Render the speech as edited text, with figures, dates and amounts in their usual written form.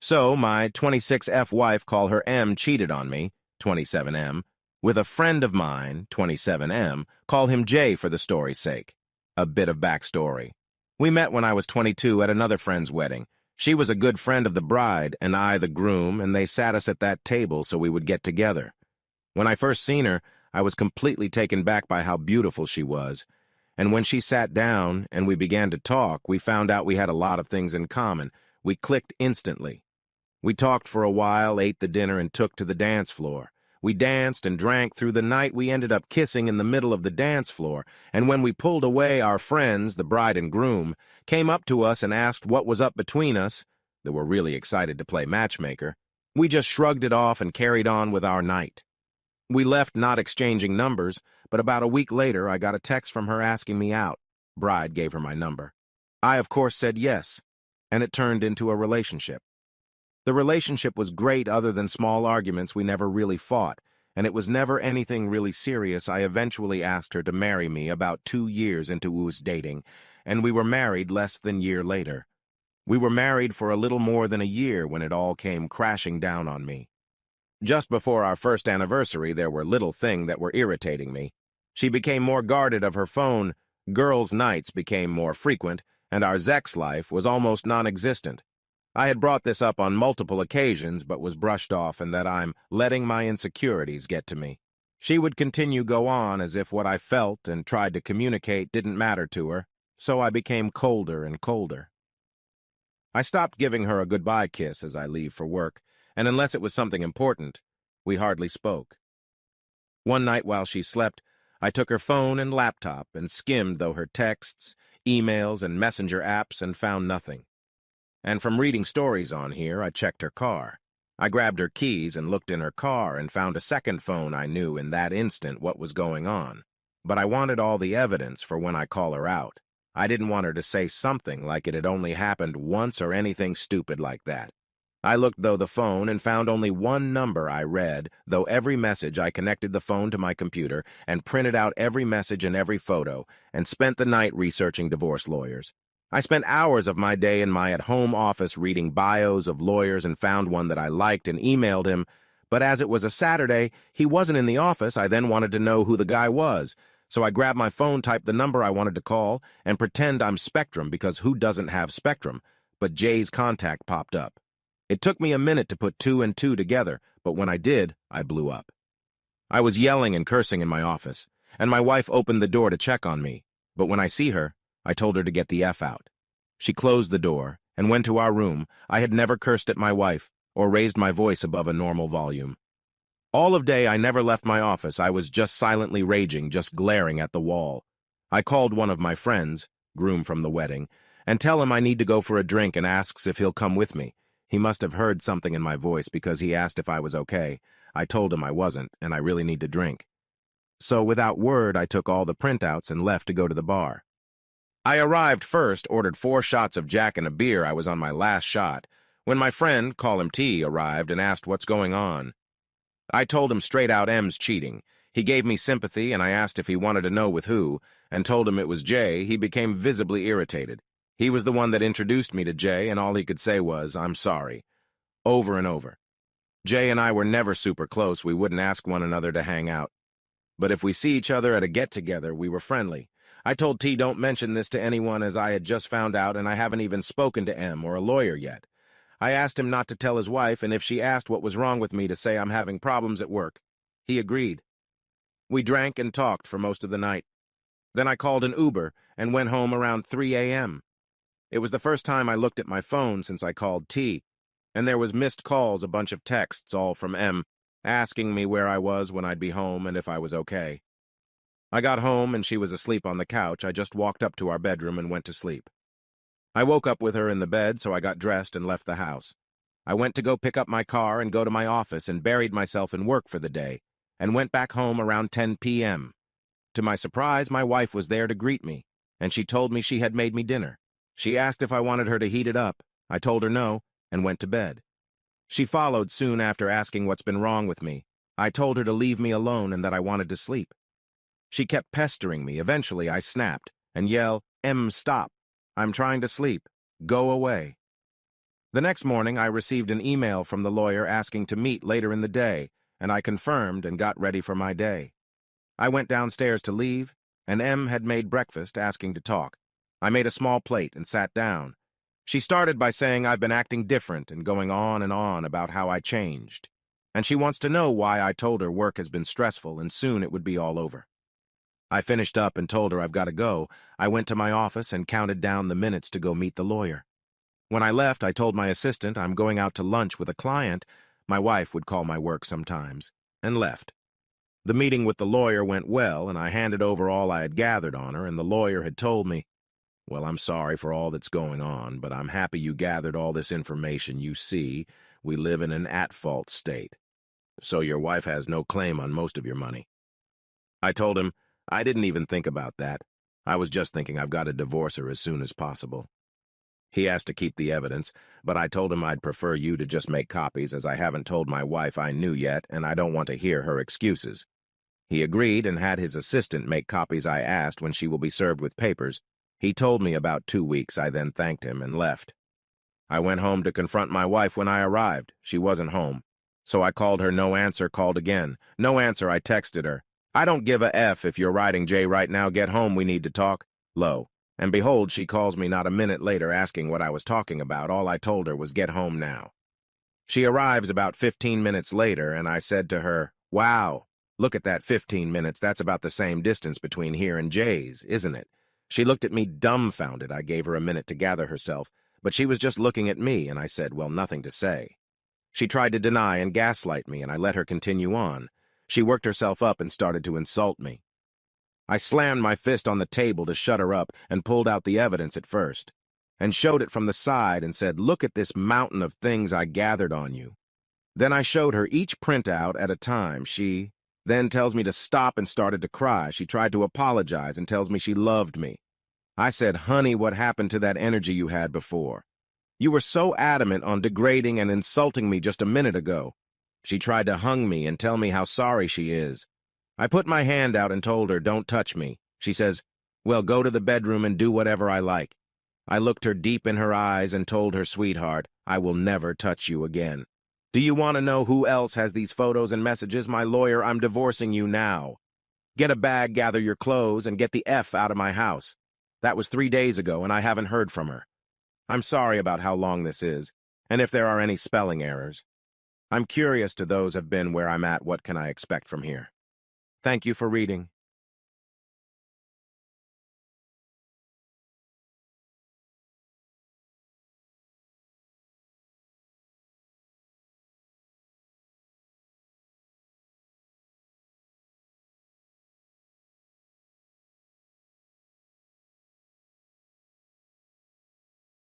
So my 26F wife, call her M, cheated on me, 27M, with a friend of mine, 27M, call him J for the story's sake. A bit of backstory. We met when I was 22 at another friend's wedding. She was a good friend of the bride, and I the groom, and they sat us at that table so we would get together. When I first seen her, I was completely taken back by how beautiful she was. And when she sat down and we began to talk, we found out we had a lot of things in common. We clicked instantly. We talked for a while, ate the dinner, and took to the dance floor. We danced and drank through the night. We ended up kissing in the middle of the dance floor, and when we pulled away, our friends, the bride and groom, came up to us and asked what was up between us. They were really excited to play matchmaker. We just shrugged it off and carried on with our night. We left not exchanging numbers, but about a week later, I got a text from her asking me out. Bride gave her my number. I, of course, said yes, and it turned into a relationship. The relationship was great other than small arguments. We never really fought, and it was never anything really serious. I eventually asked her to marry me about 2 years into us dating, and we were married less than a year later. We were married for a little more than a year when it all came crashing down on me. Just before our first anniversary, there were little things that were irritating me. She became more guarded of her phone, girls' nights became more frequent, and our sex life was almost non-existent. I had brought this up on multiple occasions but was brushed off, and that I'm letting my insecurities get to me. She would continue go on as if what I felt and tried to communicate didn't matter to her, so I became colder and colder. I stopped giving her a goodbye kiss as I leave for work, and unless it was something important, we hardly spoke. One night while she slept, I took her phone and laptop and skimmed through her texts, emails, and messenger apps and found nothing. And from reading stories on here, I checked her car. I grabbed her keys and looked in her car and found a second phone. I knew in that instant what was going on. But I wanted all the evidence for when I call her out. I didn't want her to say something like it had only happened once or anything stupid like that. I looked through the phone and found only one number I read, though every message. I connected the phone to my computer and printed out every message and every photo and spent the night researching divorce lawyers. I spent hours of my day in my at-home office reading bios of lawyers and found one that I liked and emailed him, but as it was a Saturday, he wasn't in the office. I then wanted to know who the guy was, so I grabbed my phone, typed the number I wanted to call, and pretend I'm Spectrum because who doesn't have Spectrum, but Jay's contact popped up. It took me a minute to put 2 and 2 together, but when I did, I blew up. I was yelling and cursing in my office, and my wife opened the door to check on me, but when I see her, I told her to get the F out. She closed the door and went to our room. I had never cursed at my wife or raised my voice above a normal volume. All of day, I never left my office. I was just silently raging, just glaring at the wall. I called one of my friends, groom from the wedding, and tell him I need to go for a drink and asks if he'll come with me. He must have heard something in my voice because he asked if I was okay. I told him I wasn't, and I really need to drink. So without word, I took all the printouts and left to go to the bar. I arrived first, ordered 4 shots of Jack and a beer. I was on my last shot, when my friend, call him T, arrived and asked what's going on. I told him straight out M's cheating. He gave me sympathy, and I asked if he wanted to know with who, and told him it was Jay. He became visibly irritated. He was the one that introduced me to Jay, and all he could say was, "I'm sorry," over and over. Jay and I were never super close. We wouldn't ask one another to hang out. But if we see each other at a get-together, we were friendly. I told T don't mention this to anyone as I had just found out and I haven't even spoken to M or a lawyer yet. I asked him not to tell his wife, and if she asked what was wrong with me, to say I'm having problems at work. He agreed. We drank and talked for most of the night. Then I called an Uber and went home around 3 a.m. It was the first time I looked at my phone since I called T, and there was missed calls, a bunch of texts, all from M, asking me where I was, when I'd be home, and if I was okay. I got home and she was asleep on the couch. I just walked up to our bedroom and went to sleep. I woke up with her in the bed, so I got dressed and left the house. I went to go pick up my car and go to my office and buried myself in work for the day, and went back home around 10 p.m. To my surprise, my wife was there to greet me, and she told me she had made me dinner. She asked if I wanted her to heat it up. I told her no, and went to bed. She followed soon after asking what's been wrong with me. I told her to leave me alone and that I wanted to sleep. She kept pestering me. Eventually, I snapped and yelled, "M, stop. I'm trying to sleep. Go away." The next morning, I received an email from the lawyer asking to meet later in the day, and I confirmed and got ready for my day. I went downstairs to leave, and M had made breakfast asking to talk. I made a small plate and sat down. She started by saying I've been acting different and going on and on about how I changed. And she wants to know why I told her work has been stressful and soon it would be all over. I finished up and told her I've got to go. I went to my office and counted down the minutes to go meet the lawyer. When I left, I told my assistant I'm going out to lunch with a client. My wife would call my work sometimes, and left. The meeting with the lawyer went well, and I handed over all I had gathered on her, and the lawyer had told me, "Well, I'm sorry for all that's going on, but I'm happy you gathered all this information. You see, we live in an at-fault state. So your wife has no claim on most of your money." I told him, I didn't even think about that. I was just thinking I've got to divorce her as soon as possible. He asked to keep the evidence, but I told him I'd prefer you to just make copies as I haven't told my wife I knew yet and I don't want to hear her excuses. He agreed and had his assistant make copies I asked when she will be served with papers. He told me about 2 weeks. I then thanked him and left. I went home to confront my wife when I arrived. She wasn't home. So I called her, no answer, called again. No answer, I texted her. "I don't give a F if you're riding Jay right now. Get home, we need to talk." Low. And behold, she calls me not a minute later asking what I was talking about. All I told her was get home now. She arrives about 15 minutes later, and I said to her, "Wow, look at that 15 minutes. That's about the same distance between here and Jay's, isn't it?" She looked at me dumbfounded. I gave her a minute to gather herself, but she was just looking at me, and I said, well, nothing to say. She tried to deny and gaslight me, and I let her continue on. She worked herself up and started to insult me. I slammed my fist on the table to shut her up and pulled out the evidence at first, and showed it from the side and said, "Look at this mountain of things I gathered on you." Then I showed her each printout at a time. She then tells me to stop and started to cry. She tried to apologize and tells me she loved me. I said, "Honey, what happened to that energy you had before? You were so adamant on degrading and insulting me just a minute ago." She tried to hug me and tell me how sorry she is. I put my hand out and told her, "Don't touch me." She says, "Well, go to the bedroom and do whatever I like." I looked her deep in her eyes and told her, "Sweetheart, I will never touch you again. Do you want to know who else has these photos and messages? My lawyer, I'm divorcing you now. Get a bag, gather your clothes, and get the F out of my house." That was 3 days ago, and I haven't heard from her. I'm sorry about how long this is, and if there are any spelling errors. I'm curious to those have been where I'm at, what can I expect from here? Thank you for reading.